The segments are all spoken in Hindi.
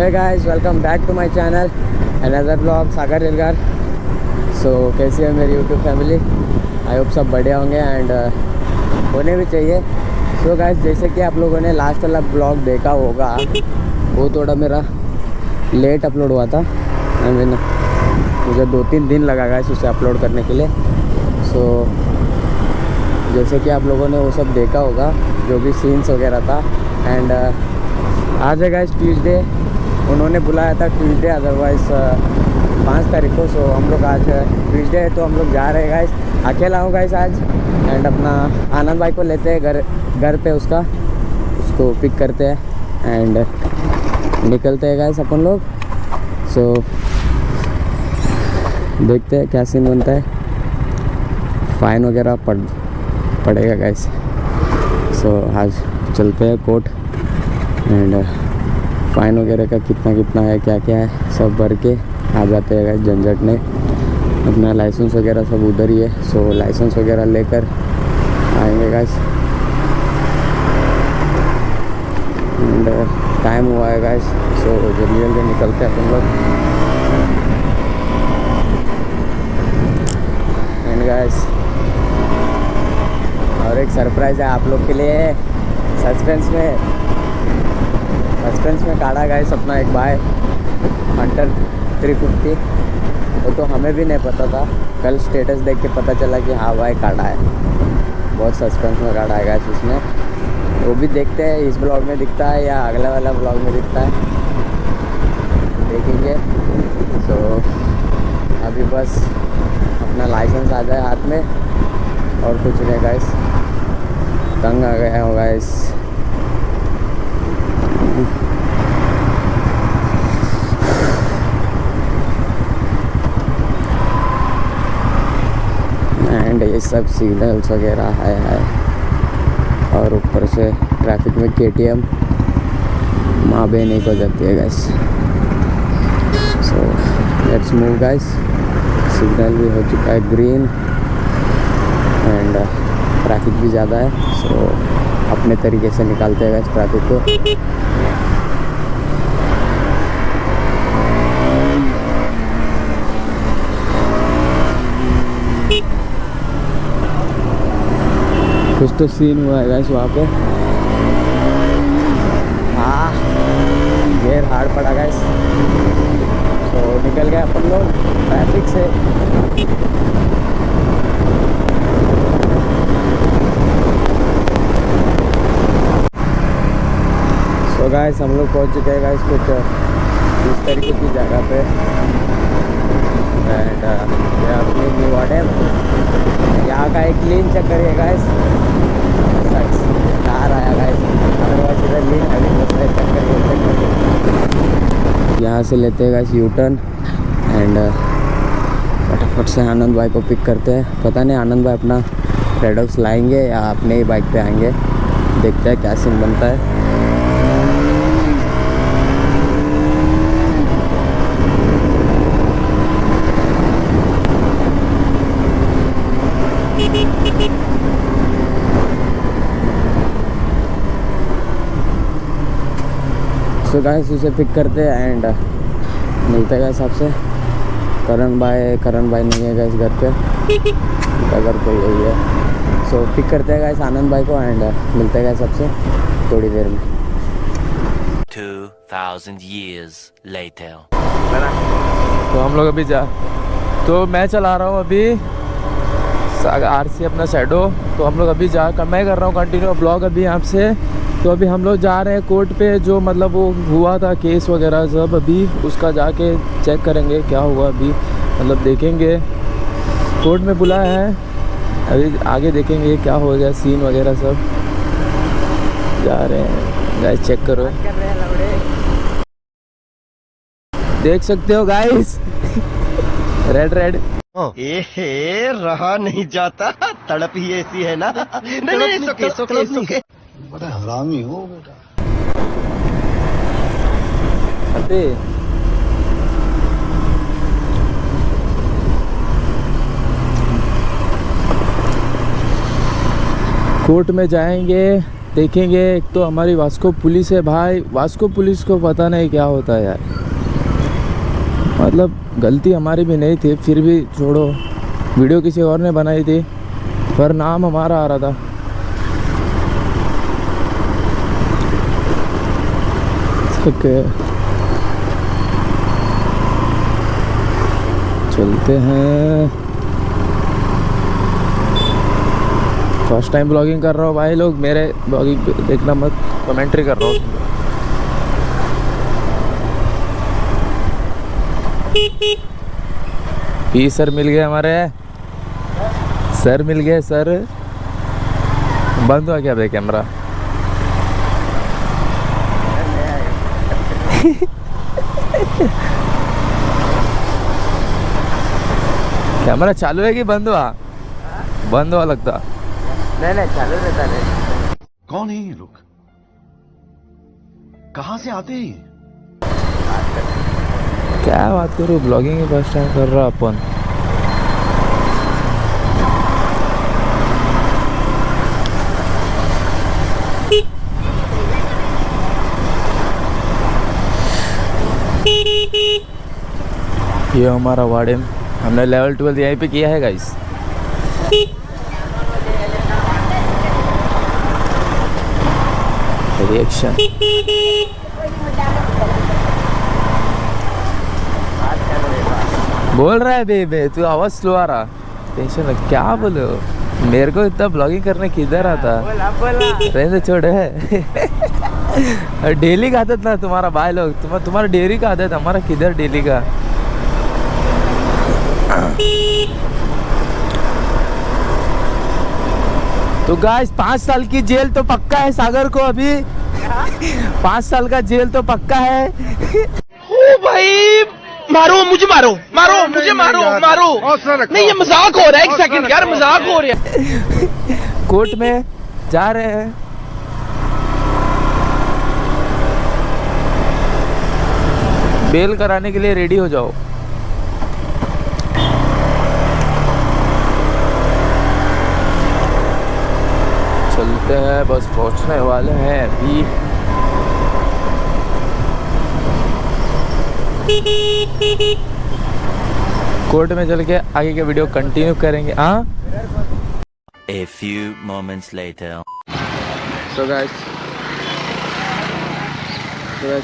Hey guys, welcome back to my channel another blog Sagar Relgar. So कैसी है मेरी यूट्यूब फैमिली? आई होप सब बढ़िया होंगे एंड होने भी चाहिए। सो गाइस, जैसे कि आप लोगों ने लास्ट वाला ब्लॉग देखा होगा, वो थोड़ा मेरा लेट अपलोड हुआ था। आई मीन मुझे 2-3 दिन लगा गाइस उसे अपलोड करने के लिए। सो जैसे कि आप लोगों ने वो सब देखा होगा, जो भी सीन्स वगैरह था। एंड आज है गाइस ट्यूसडे, उन्होंने बुलाया था ट्यूसडे, अदरवाइज़ 5 तारीख को। सो हम लोग आज ट्यूसडे है तो हम लोग जा रहे हैं गाइस। अकेला हूँ गाइस आज। एंड अपना आनंद भाई को लेते हैं घर पे, उसको पिक करते हैं एंड निकलते हैं गाइस अपन लोग। सो देखते हैं क्या सीन बनता है। फ़ाइन वगैरह पड़ेगा गाइस। सो आज चलते हैं कोर्ट एंड फ़ाइन वगैरह का कितना है, क्या है, सब भर के आ जाते हैं गाइस। झंझट नहीं, अपना लाइसेंस वगैरह सब उधर ही है। सो लाइसेंस वगैरह लेकर आएंगे गाइस। एंड टाइम हुआ है गाइस, सो जल्दी निकलते हैं अपन लोग। एंड गाइस, और एक सरप्राइज़ है आप लोग के लिए। सस्पेंस में काढ़ा गाइस अपना एक बाय हंटर 350। वो तो हमें भी नहीं पता था, कल स्टेटस देख के पता चला कि हाँ भाई काढ़ा है। बहुत सस्पेंस में काढ़ा है गाइस उसमें। वो भी देखते हैं इस ब्लॉग में दिखता है या अगला वाला ब्लॉग में दिखता है, देखेंगे। सो अभी बस अपना लाइसेंस आ जाए हाथ में और कुछ नहीं गाइस। तंग आ गया हो गाइस। एंड ये सब सिग्नल्स वगैरह है और ऊपर से ट्रैफिक में KTM माँ बहन एक हो जाती है guys. So let's move guys. Signal भी हो चुका है ग्रीन एंड ट्रैफिक भी ज़्यादा है। सो अपने तरीके से निकालते हैं गाइस ट्रैफिक को। कुछ तो सीन हुआ है गाइस वहाँ पे। हाँ, गेयर हार्ड पड़ा गाइस। तो निकल गए अपन लोग ट्रैफिक से। तो गाइस हम लोग पहुँच चुके हैं गाइस कुछ इस तरीके की जगह पे। एंड ये अपनी न्यू डैम, यहाँ का एक क्लीन चेक करिए गाइस। कार आया गाइस, अदरवाइज इधर लीन अभी चेक करिए। यहाँ से लेते हैं गाइस U-टर्न एंड फटाफट से आनंद भाई को पिक करते हैं। पता नहीं आनंद भाई अपना रेडॉक्स लाएंगे या अपने ही बाइक पे आएंगे, देखते हैं क्या सीन बनता है। सो गाइस उसे पिक करते हैं एंड मिलते हैं गाइस आपसे। करण भाई नहीं है गाइस घर पे, घर पे यही है। सो पिक करते हैं गाइस आनंद भाई को एंड मिलते हैं गाइस आपसे थोड़ी देर में। 2000 years later। तो हम लोग अभी तो मैं चला रहा हूँ अभी RC अपना शैडो। तो हम लोग अभी मैं कर रहा हूँ कंटिन्यू ब्लॉग अभी यहाँ से। तो अभी हम लोग जा रहे हैं कोर्ट पे, जो मतलब वो हुआ था केस वगैरह सब, अभी उसका जाके चेक करेंगे क्या हुआ। अभी मतलब देखेंगे, कोर्ट में बुलाया है, अभी आगे देखेंगे क्या हो गया सीन वगैरह सब। जा रहे हैं गाइस, चेक करो, देख सकते हो गाइस। रेड रहा नहीं जाता, तड़प ही ऐसी है ना। नहीं, बड़ा हरामी हो बेटा। अबे कोर्ट में जाएंगे देखेंगे। एक तो हमारी वास्को पुलिस है भाई, वास्को पुलिस को पता नहीं क्या होता है यार। मतलब गलती हमारी भी नहीं थी, फिर भी छोड़ो, वीडियो किसी और ने बनाई थी पर नाम हमारा आ रहा था। चलते हैं। फर्स्ट टाइम ब्लॉगिंग कर रहा हूँ भाई, लोग मेरे ब्लॉगिंग पे देखना मत, कमेंट्री कर रहा हूँ। पी सर मिल गए हमारे, सर मिल गए सर। बंद हुआ क्या भाई कैमरा? कैमरा चालू है कि बंद हुआ? बंद हुआ लगता। नहीं चालू रहता है। कौन है ये लोग? कहां से आते हैं? क्या बात करूँ, ब्लॉगिंग ही फर्स्ट टाइम कर रहा अपन। ये हमारा वार्डन, हमने लेवल 12 यहीं पे किया है गाइस। रिएक्शन बोल रहा है बेबे, तू आवाज स्लो आ रहा, टेंशन है क्या बोलो? मेरे को इतना ब्लॉगिंग करने किधर आता? रहने छोड़ है। डेली का आदत ना तुम्हारा भाई लोग, तुम्हारा डेली का आदत, हमारा किधर डेली का। तो गाइस 5 साल की जेल तो पक्का है सागर को अभी। 5 साल का जेल तो पक्का है। ओ भाई मारो मुझे, मारो मुझे, मारो। नहीं ये मजाक हो रहा है, एक सेकंड यार, मजाक हो रहा है। कोर्ट में जा रहे हैं। बेल कराने के लिए रेडी हो जाओ। चलते हैं, बस पहुंचने वाले हैं अभी। कोर्ट में चल के आगे के वीडियो कंटिन्यू करेंगे। हाँ A few moments later. So guys,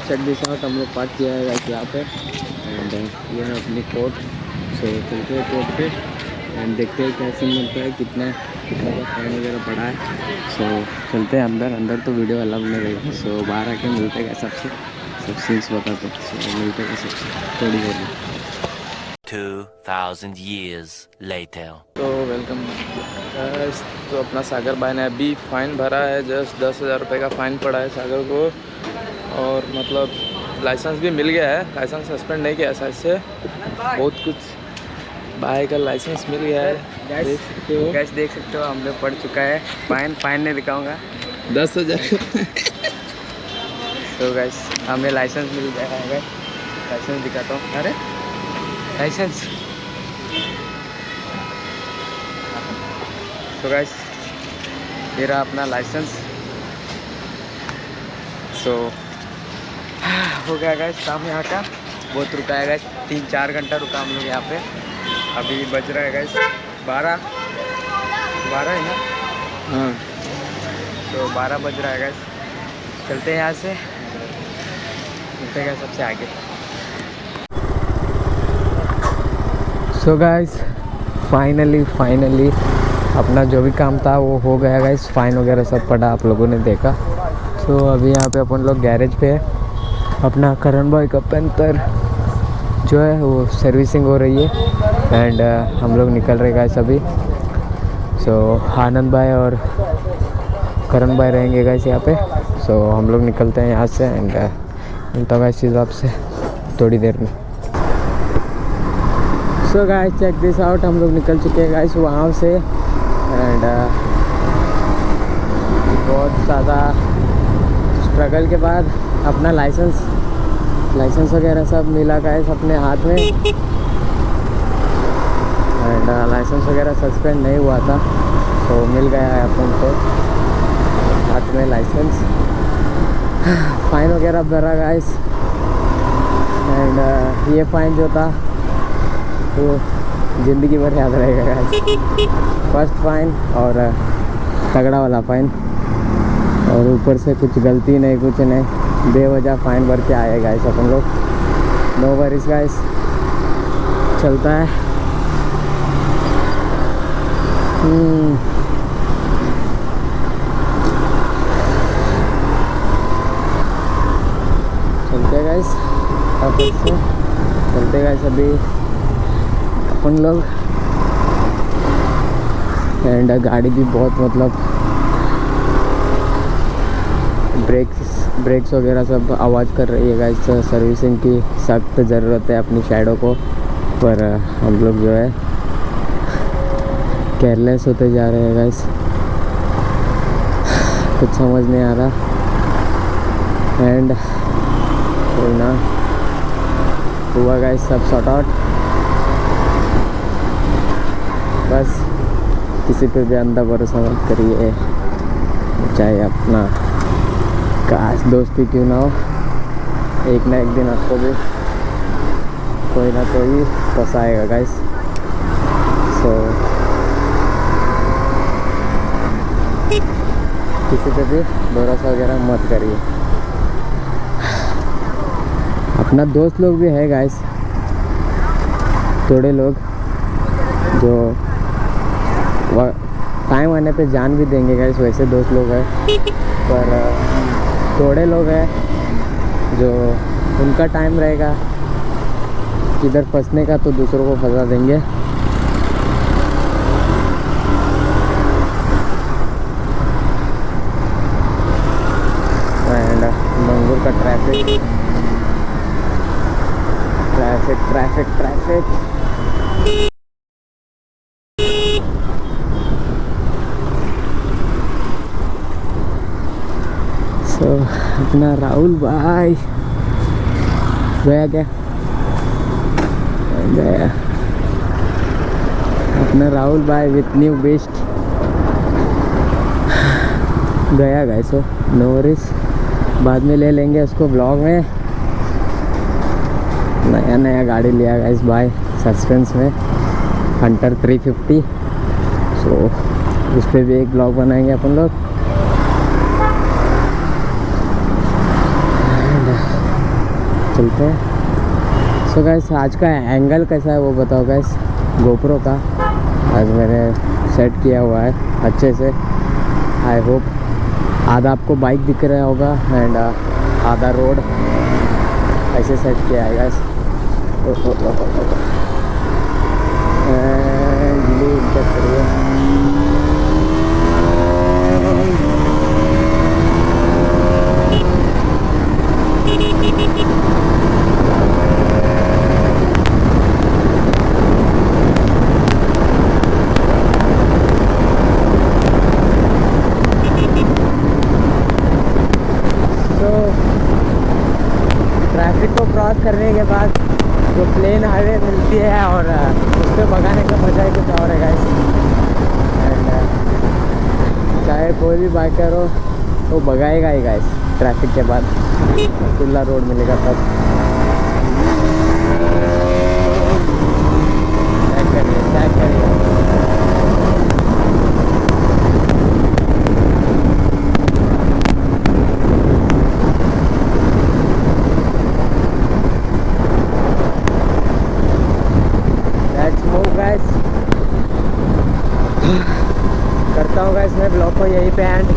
check this out, हम लोग पार्क किया है गाइस यहाँ पे। एंड ये है अपनी कोर्ट। सो चलते हैं कोर्ट पे एंड देखते हैं क्या सीन बनता है, कितना का फाइन वगैरह पड़ा है। सो चलते हैं अंदर तो वीडियो अलाउ नहीं रहेगा। सो बाहर आके मिलते हैं सबसे, सब सीन्स बताते हैं। सो मिलते हैं सबसे थोड़ी देर में। 2000 years later. तो वेलकम। तो अपना सागर भाई ने अभी फ़ाइन भरा है, जस्ट 10,000 रुपये का फ़ाइन पड़ा है सागर को। और मतलब लाइसेंस भी मिल गया है, लाइसेंस सस्पेंड नहीं किया शायद से, बहुत कुछ भाई का लाइसेंस मिल गया है। देख सकते हो, गैस देख सकते हो, हम लोग पढ़ चुका है। फाइन नहीं दिखाऊंगा, 10,000। तो गैस हमें लाइसेंस मिल गया है। लाइसेंस दिखाता हूँ। अरे लाइसेंस, तो गैस ये रहा अपना लाइसेंस। सो हो गया गैस काम यहाँ का। बहुत रुका है गैस, 3-4 घंटा रुका हम लोग यहाँ पे। अभी बज रहा है गैस 12 है ना? हाँ तो 12 बज रहा है गैस। चलते हैं यहाँ से, मिलते हैं सबसे आगे। सो गाइस फाइनली अपना जो भी काम था वो हो गया गाइस। फाइन वगैरह सब पड़ा, आप लोगों ने देखा। सो अभी यहाँ पे अपन लोग गैरेज पे है। अपना करण भाई का पेंटर जो है वो सर्विसिंग हो रही है। एंड हम लोग निकल रहे गाइस अभी। सो आनंद भाई और करण भाई रहेंगे गाइस यहाँ पे। सो हम लोग निकलते हैं यहाँ से एंड मिलता है इस हिसाब से थोड़ी देर में। So guys check this out, हम लोग निकल चुके हैं गाइस वहाँ से। एंड बहुत ज़्यादा स्ट्रगल के बाद अपना लाइसेंस वगैरह सब मिला गाइस अपने हाथ में। एंड लाइसेंस वगैरह सस्पेंड नहीं हुआ था, तो मिल गया है अपन को। हाथ में लाइसेंस, फ़ाइन वगैरह भरा गाइस। एंड ये फ़ाइन जो था वो ज़िंदगी भर याद रहेगा गाइस। फर्स्ट फ़ाइन और तगड़ा वाला फ़ाइन, और ऊपर से कुछ गलती नहीं, कुछ नहीं, बेवजह फ़ाइन भर के आए गाइस अपन लोग। नो वरीज गाइस, चलता है। चलते गाइस, चलते गाइस अभी अपन लोग। एंड गाड़ी भी बहुत मतलब ब्रेक्स वगैरह सब आवाज़ कर रही है गाइस। सर्विसिंग की सख्त ज़रूरत है अपनी शैडो को, पर हम लोग जो है केयरलेस होते जा रहे हैं गाइस। कुछ समझ नहीं आ रहा। एंड कोई ना, हुआ गाइस सब सॉर्ट आउट। बस किसी पे भी अंधा भरोसा मत करिए, चाहे अपना काश दोस्ती क्यों ना हो, एक ना एक दिन आपको भी कोई ना कोई फंसाएगा गाइस। सो किसी पे भी भरोसा वगैरह मत करिए। अपना दोस्त लोग भी है गाइस, थोड़े लोग जो टाइम आने पे जान भी देंगे गाइस, वैसे दोस्त लोग हैं। पर थोड़े लोग हैं जो उनका टाइम रहेगा किधर फंसने का तो दूसरों को फंसा देंगे। एंड मंगूर का ट्रैफिक ट्रैफिक ट्रैफिक ट्रैफिक। सो अपना राहुल भाई गया क्या? गया अपना राहुल भाई विथ न्यू बेस्ट गया गए। सो नो वरीज, बाद में ले लेंगे उसको ब्लॉग में। नया गाड़ी लिया गाइस भाई सस्पेंस में, हंटर 350। सो उस पर भी एक ब्लॉग बनाएंगे अपन लोग। चलते हैं। सो गाइस आज का एंगल कैसा है वो बताओ गाइस। गोप्रो का आज मैंने सेट किया हुआ है अच्छे से। आई होप आधा आपको बाइक दिख रहा होगा एंड आधा रोड, ऐसे सेट किया है गाइस। ट्रैफिक को क्रॉस करने के बाद जो प्लेन हाईवे मिलती है और उस पर भगाने का मजा ही कुछ और है गाइस। एंड चाहे कोई भी बाइकर हो तो भगाएगा ही गाइस ट्रैफिक के बाद, खुला रोड मिलेगा तब। क्या करिए करता हूँ गाइस मैं ब्लॉग को यहीं पे एंड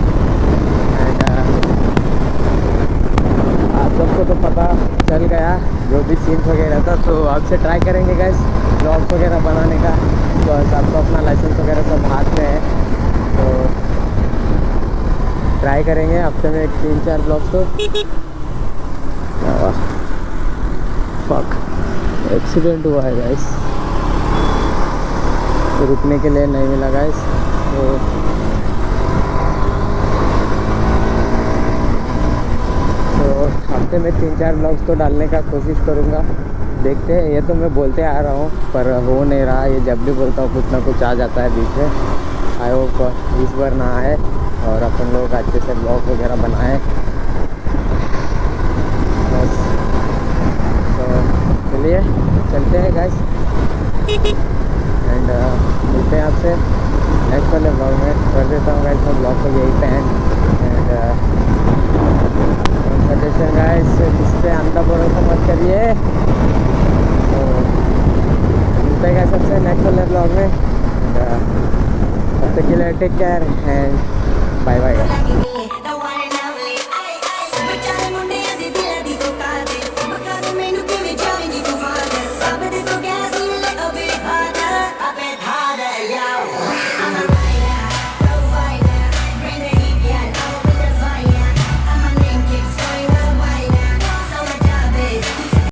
आप सबको तो पता चल गया जो भी सीन्स वगैरह था। तो आपसे ट्राई करेंगे गाइस ब्लॉग वगैरह बनाने का। तो आपको अपना लाइसेंस वगैरह सब हाथ में है तो ट्राई करेंगे हफ्ते में 3-4 ब्लॉग। तो फक एक्सीडेंट हुआ है गाइस, तो रुकने के लिए नहीं मिला गाइस। तो हफ्ते में 3-4 ब्लॉग्स तो डालने का कोशिश करूँगा, देखते हैं। ये तो मैं बोलते आ रहा हूँ पर हो नहीं रहा। ये जब भी बोलता हूँ कुछ ना कुछ आ जाता है बीच में। आई होप इस बार ना आए। और अपन लोग अच्छे से ब्लॉग वगैरह बनाए बस। तो चलिए चलते हैं गाइस एंड मिलते हैं आपसे नेक्स्ट वाले ब्लॉग में। कर देता हूँ गाइस मैं ब्लॉग को यही पे एंड सजेशन गाइस किसी पे अंधा भरोसा मत करिए। तो मिलते हैं गाइस सबसे नेक्स्ट वाले ब्लॉग में एंड तब तक के लिए take care and bye bye.